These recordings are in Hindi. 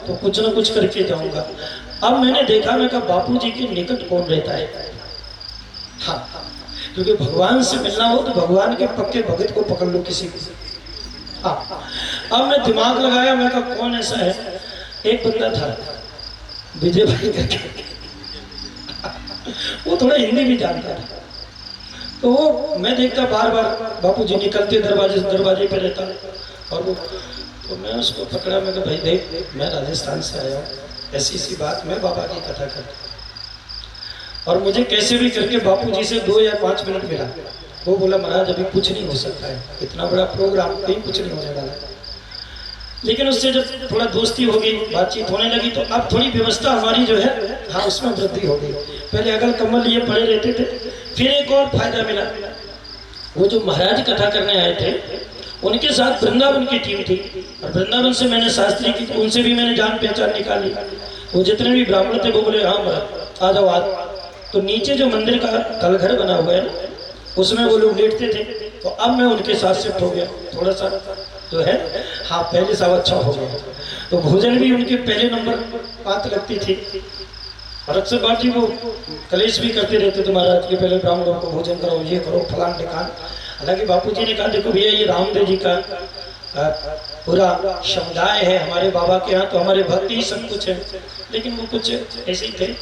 तो कुछ ना कुछ करके जाऊंगा। अब मैंने देखा, मैं कहा बापूजी के निकट कौन रहता है। हाँ, क्योंकि भगवान से मिलना हो तो भगवान के पक्के भगत को पकड़ लो किसी को। हाँ, अब मैं दिमाग लगाया, मैं कहा कौन ऐसा है। एक बंदा था विजय भाई करके, वो थोड़ा हिंदी भी जानता था। तो वो मैं देखता बार बार बापूजी निकलते दरवाजे से दरवाजे पे रहता, और वो तो मैं उसको पकड़ा। मैं कहा भाई देख, मैं राजस्थान से आया हूँ, ऐसी सी बात, मैं बाबा की कथा करता, और मुझे कैसे भी करके बापूजी से 2 या 5 मिनट मिला। वो बोला महाराज अभी कुछ नहीं हो सकता है, इतना बड़ा प्रोग्राम, कहीं कुछ नहीं होने वाला। लेकिन उससे जब थोड़ा दोस्ती हो गई, बातचीत होने लगी, तो अब थोड़ी व्यवस्था हमारी जो है, हाँ, उसमें वृद्धि हो गई। पहले अगल कम्बल लिए पड़े रहते थे। फिर एक और फायदा मिला, वो जो महाराज कथा करने आए थे, उनके साथ वृंदावन की टीम थी, और वृंदावन से मैंने शास्त्री की, उनसे भी मैंने जान पहचान निकाली। वो जितने भी ब्राह्मण थे वो बोले हाँ महाराज आ जाओ आज। तो नीचे जो मंदिर का तलघर बना हुआ है, उसमें वो लोग लेटते थे। तो अब मैं उनके साथ शिफ्ट हो गया, थोड़ा सा जो है, हाँ, पहले सब अच्छा हो गया। तो भोजन भी उनके पहले नंबर बात लगती थी, और अक्सर बात जी वो कलेश भी करते रहते थे महाराज के, पहले ब्राह्मणों को भोजन कराओ, ये करो, फलान ढिकान। हालांकि बापूजी ने कहा देखो भैया, ये रामदेव जी का पूरा समुदाय है हमारे बाबा के यहाँ, तो हमारे भक्ति ही सब कुछ है। लेकिन वो कुछ ऐसे ही थे।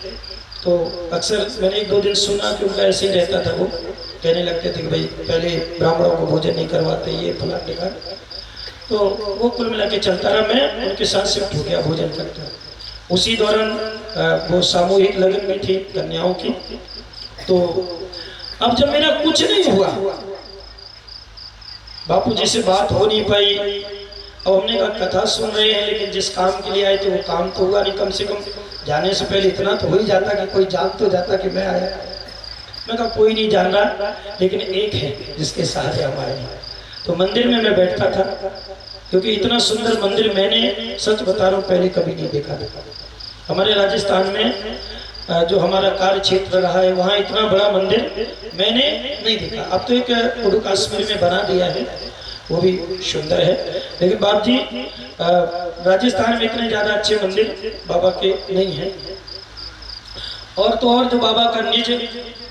तो अक्सर मैंने 1-2 दिन सुना कि उनका ऐसे ही रहता था। वो कहने लगते थे कि भाई पहले ब्राह्मणों को भोजन नहीं करवाते, ये फलान ढिकान। तो वो कुल मिला के चलता रहा। मैं उनके साथ शिफ्ट हो गया भोजन करता। उसी दौरान वो सामूहिक लगन भी थी कन्याओं की। तो अब जब मेरा कुछ नहीं हुआ, बापूजी से बात हो नहीं पाई, अब हमने कहा कथा सुन रहे हैं, लेकिन जिस काम के लिए आए थे वो काम तो हुआ नहीं। कम से कम जाने से पहले इतना तो हो ही जाता कि कोई जान तो जाता कि मैं आया। मैं कहा कोई नहीं जान रहा, लेकिन एक है जिसके सहारे हम आए हैं। तो मंदिर में मैं बैठता था, क्योंकि इतना सुंदर मंदिर मैंने सच बता रहा हूँ पहले कभी नहीं देखा था। हमारे राजस्थान में जो हमारा कार्य क्षेत्र रहा है, वहाँ इतना बड़ा मंदिर मैंने नहीं देखा। अब तो एक उड़ू कश्मीर में बना दिया है, वो भी सुंदर है। लेकिन बाप जी राजस्थान में इतने ज़्यादा अच्छे मंदिर बाबा के नहीं हैं। और तो और जो बाबा का निज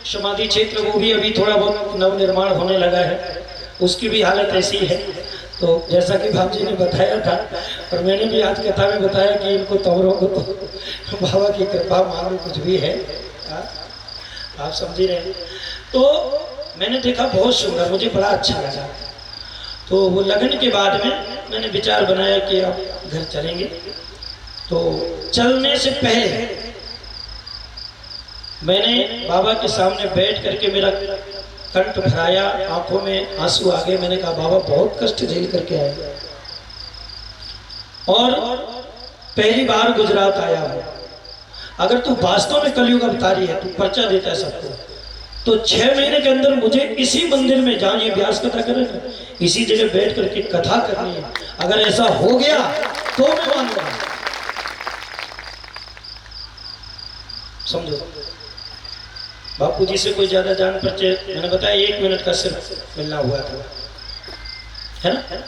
समाधि क्षेत्र, वो भी अभी थोड़ा बहुत नवनिर्माण होने लगा है, उसकी भी हालत ऐसी है। तो जैसा कि बाप जी ने बताया था, और मैंने भी आज कथा में बताया कि इनको तवरों को तो बाबा की कृपा मान लो कुछ भी है, आप समझ ही रहे। तो मैंने देखा बहुत सुंदर, मुझे बड़ा अच्छा लगा। तो वो लगन के बाद में मैंने विचार बनाया कि अब घर चलेंगे। तो चलने से पहले मैंने बाबा के सामने बैठ करके मेरा कंठ भराया, आंखों में आंसू आ गए। मैंने कहा बाबा बहुत कष्ट झेल करके आए, और पहली बार गुजरात आया हूँ। अगर तू वास्तव में कलयुग अवतारी है, तू पर्चा देता है सबको, तो 6 महीने के अंदर मुझे इसी मंदिर में, जहाँ ये व्यास कथा कर रहे थे, इसी जगह बैठ करके कथा करनी है। अगर ऐसा हो गया तो मैं मानूंगा। समझो, बापूजी से कोई ज्यादा जान परिचय, मैंने बताया 1 मिनट का सिर्फ मिलना हुआ था, है ना।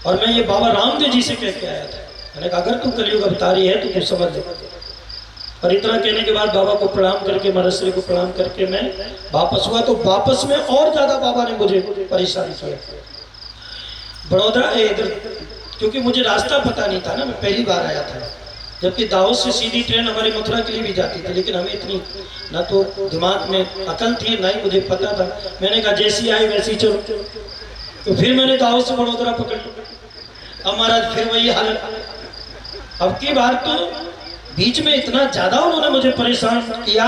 और मैं ये बाबा रामदेव जी से कह के आया था। मैंने कहा अगर तू कलयुग अवतारी है तो तू समझ ले। और इतना कहने के बाद बाबा को प्रणाम करके, महाराज को प्रणाम करके मैं वापस हुआ। तो वापस में और ज्यादा बाबा ने मुझे परेशान किया। बड़ौदा इधर, क्योंकि मुझे रास्ता पता नहीं था ना, मैं पहली बार आया था। जबकि दाहोद से सीधी ट्रेन हमारी मथुरा के लिए भी जाती थी, लेकिन हमें इतनी ना तो दिमाग में अकल थी, ना ही मुझे पता था। मैंने कहा जैसी आई वैसी चलो। तो फिर मैंने दाहोद से बड़ौदा पकड़ ली। अब महाराज फिर वही हालत। अब की बार तो बीच में इतना ज्यादा उन्होंने मुझे परेशान किया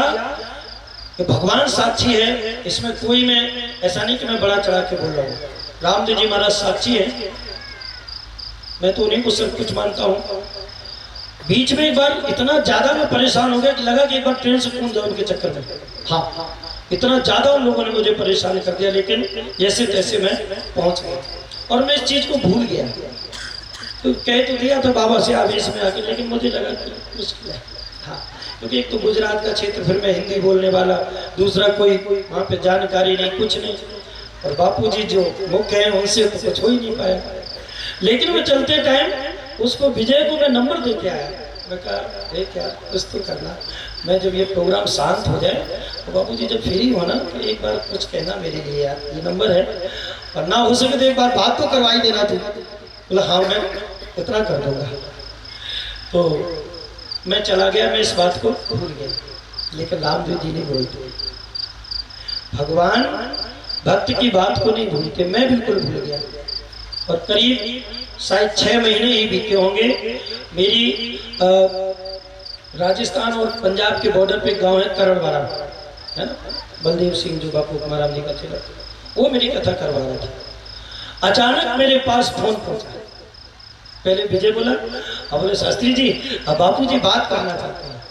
कि भगवान साक्षी है, इसमें कोई, मैं ऐसा नहीं कि मैं बड़ा चढ़ा के बोल रहा हूँ। रामदेव जी महाराज साक्षी है, मैं तो उन्हीं को सब कुछ मानता हूँ। बीच में एक बार इतना ज्यादा मैं परेशान हो गया कि लगा कि एक बार ट्रेन से कूद जाऊं उनके चक्कर में। हाँ, इतना ज्यादा उन लोगों ने मुझे परेशान कर दिया, लेकिन जैसे तैसे मैं पहुंच गया और मैं इस चीज को भूल गया। तो कह तो दिया था बाबा से आवेश में आके, लेकिन मुझे लगा कि मुश्किल है। हाँ, क्योंकि एक तो गुजरात का क्षेत्र, फिर मैं हिंदी बोलने वाला, दूसरा कोई वहाँ पे जानकारी नहीं, कुछ नहीं, और बापूजी जो मुख्य हैं उनसे तो कुछ हो ही नहीं पाया। लेकिन मैं चलते टाइम उसको, विजय को मैं नंबर दे के आया। मैं कहा देख यार कुछ तो करना, मैं जब ये प्रोग्राम शांत हो जाए तो बापूजी जब फ्री हो ना तो एक बार कुछ कहना मेरे लिए यार, ये नंबर है और ना हो सके तो एक बार बात तो करवाई देना तू। बोला हाँ मैं इतना कर दूंगा। तो मैं चला गया, मैं इस बात को भूल गया, लेकिन रामदेव जी नहीं भूलते, भगवान भक्त की बात को नहीं भूलते, मैं बिल्कुल भूल गया। और करीब शायद 6 महीने ही बीते होंगे, मेरी राजस्थान और पंजाब के बॉर्डर पे गांव है करणवाड़ा, है ना, बलदेव सिंह जो बापू महाराज जी का चेला, वो मेरी कथा करवा रहा था। अचानक मेरे पास फोन पहुंचा, पहले विजय बोला, अब बोले शास्त्री जी अब बापू जी बात करना चाहते हैं।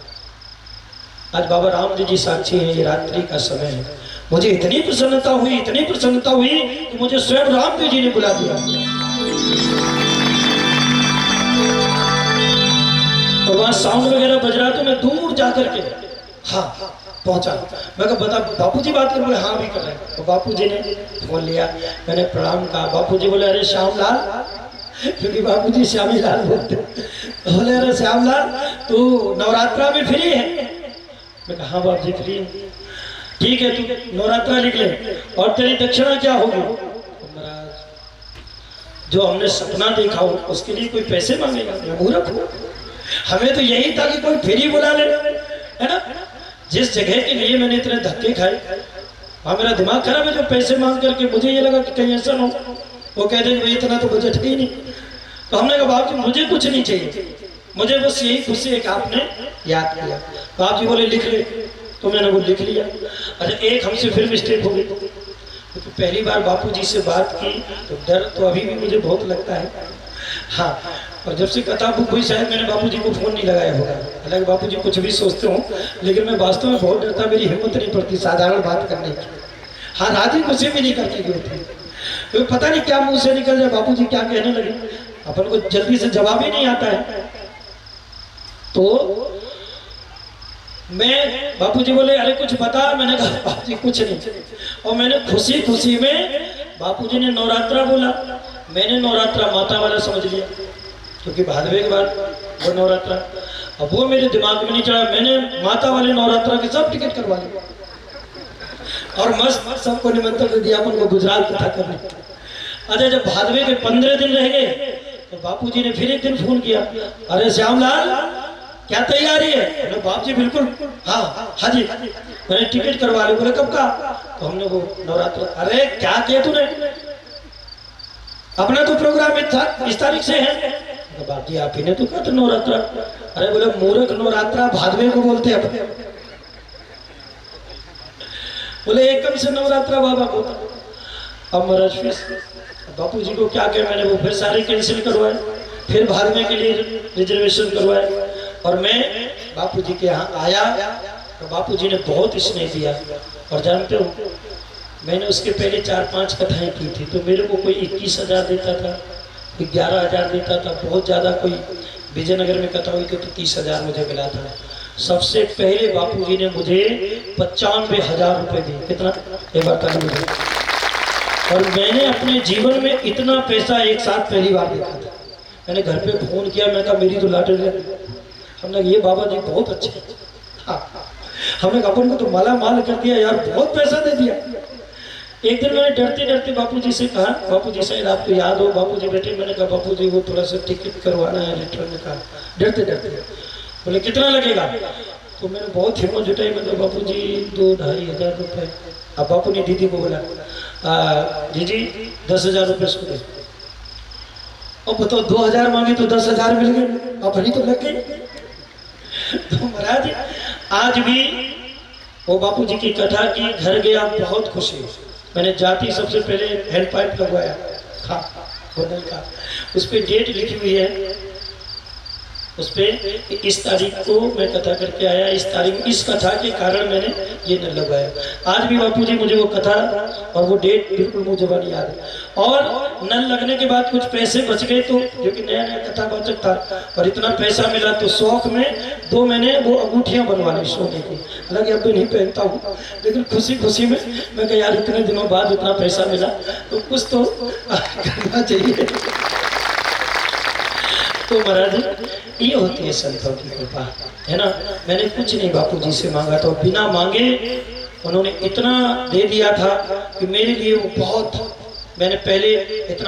आज बाबा रामदेव जी साक्षी हैं, ये रात्रि का समय है। मुझे इतनी प्रसन्नता हुई, इतनी प्रसन्नता हुई कि मुझे स्वयं रामदेव जी ने बुला दिया और वहां साउंड वगैरह बज रहा तो मैं दूर जाकर के हाँ पहुंचा। मैं कहा बता बापूजी बात कर, बोले हाँ भी कर रहे हैं। तो बापूजी ने फोन लिया, मैंने प्रणाम कहा। बापूजी बोले अरे श्यामलाल, क्योंकि बापूजी श्यामी लाल बोलते, बोले अरे श्यामलाल तू नवरात्रा में फ्री है? मैं कहा हाँ बाप जी फ्री है। ठीक है तू नवरात्रा लिख ले और तेरी दक्षिणा क्या होगी? महाराज जो हमने सपना देखा हो उसके लिए कोई पैसे मांगेगा? मैं मूर्ख हूं, हमें तो यही था कि कोई फ्री बुला ले, है ना। जिस जगह के लिए मैंने इतने धक्के खाए वहां मेरा दिमाग खराब है, जो पैसे मांग करके मुझे ये लगा कि कहीं ऐसा ना हो वो कह देंगे भाई इतना तो बजट ही नहीं। तो हमने कहा बाप जी मुझे कुछ नहीं चाहिए, मुझे बस यही खुशी है कि आपने याद किया। बाप जी बोले लिख ले, तो मैंने वो लिख लिया। अच्छा एक हमसे फिर मिस्टेक हो गई, तो पहली बार बापूजी से बात की तो डर तो अभी भी मुझे बहुत लगता है। हाँ, और जब से कथा बुक हुई शायद मैंने बापूजी को फोन नहीं लगाया होगा, हालांकि बापूजी कुछ भी सोचते हो, लेकिन मैं वास्तव में बहुत डरता, मेरी हिम्मत नहीं पड़ती साधारण बात करने की। हाँ राजी खुशी भी नहीं करती होती, तो पता नहीं क्या मुंह से निकल जाए, बापूजी क्या कहने लगे, अपन को जल्दी से जवाब ही नहीं आता है। तो मैं बापूजी बोले अरे कुछ बता, मैंने कहा बापूजी कुछ नहीं। और मैंने खुशी खुशी में, बापूजी ने नवरात्रा बोला, मैंने नवरात्रा माता वाला समझ लिया, क्योंकि भादवे के बाद वो नवरात्रा, अब वो मेरे दिमाग में नहीं चढ़ा। मैंने माता वाले नवरात्रा के सब टिकट करवा लिए और मस्त सबको निमंत्रण दिया अपन को गुजरात कथा करने। अच्छा जब भादवे के 15 दिन रह गए तो बापूजी ने फिर एक दिन फोन किया, अरे श्यामलाल क्या तैयारी है? बोले बाप जी बिल्कुल हाँ हाँ जी, मैंने टिकट करवा ली। बोले कब का? तो हमने वो नवरात्र। अरे क्या किया तूने? अपना तो प्रोग्राम इस तारीख से है। तो बाप जी आप ही ने तो कहा था नवरात्रा। अरे बोले मूर्ख, नवरात्रा भादवे को बोलते हैं। बोले एकदम से नवरात्रा बाबा को। अब महाराज बापू जी को क्या कहे, मैंने वो फिर सारे कैंसिल करवाए, फिर भादवे के लिए रिजर्वेशन करवाए। और मैं बापू जी के यहाँ आया तो बापू जी ने बहुत स्नेह दिया। और जानते हो मैंने उसके पहले 4-5 कथाएं की थी, तो मेरे को कोई 21,000 देता था, कोई 11,000 देता था, बहुत ज़्यादा कोई विजयनगर में कथा हुई थी तो 30,000 मुझे मिला था। सबसे पहले बापू जी ने मुझे 95,000 रुपये दिए। कितना एक बार कर मुझे। और मैंने अपने जीवन में इतना पैसा एक साथ पहली बार देखा था। मैंने घर पे फोन किया, मैं कहा मेरी तो लॉटरी। हमने ये बाबा जी बहुत अच्छे, हाँ हमने अपन को तो माला माल कर दिया यार, बहुत पैसा दे दिया। एक दिन मैंने डरते डरते बापूजी से कहा, बापूजी शायद आपको याद हो, बापूजी बेटे, मैंने कहा बापूजी वो थोड़ा सा टिकट करवाना है रिटर्न का। डरते डरते बोले कितना लगेगा? तो मैंने बहुत हिम्मत जुटाई, मतलब बापूजी 2-2.5 हज़ार रुपये। अब बापू ने दीदी को बोला जी 10,000 रुपये इसको दे। और बताओ 2,000 मांगे तो 10,000 मिल गए, अब भरी तो लग गई। तो महाराज आज भी वो बापूजी की कथा की, घर गया बहुत खुशी। मैंने जाती सबसे पहले हैंड पाइप लगवाया हाँ होटल का, उस पर डेट लिखी हुई है, उस पर इस तारीख को मैं कथा करके आया, इस तारीख इस कथा के कारण मैंने ये नल लगवाया। आज भी बापूजी मुझे वो कथा और वो डेट बिल्कुल मुझे बनी याद है। और नल लगने के बाद कुछ पैसे बच गए, तो जो कि नया नया कथा वाचक था और इतना पैसा मिला तो शौक में 2 मैंने वो अंगूठियां बनवा ली सोने की। हालांकि अब भी नहीं पहनता हूँ, लेकिन खुशी खुशी में मैं कहा यार इतने दिनों बाद इतना पैसा मिला तो कुछ तो करना चाहिए। तो महाराज ये होती है संतों की कृपा, है ना। मैंने कुछ नहीं बापू जी से मांगा था, बिना मांगे उन्होंने इतना दे दिया था कि मेरे लिए वो बहुत था। मैंने पहले इतना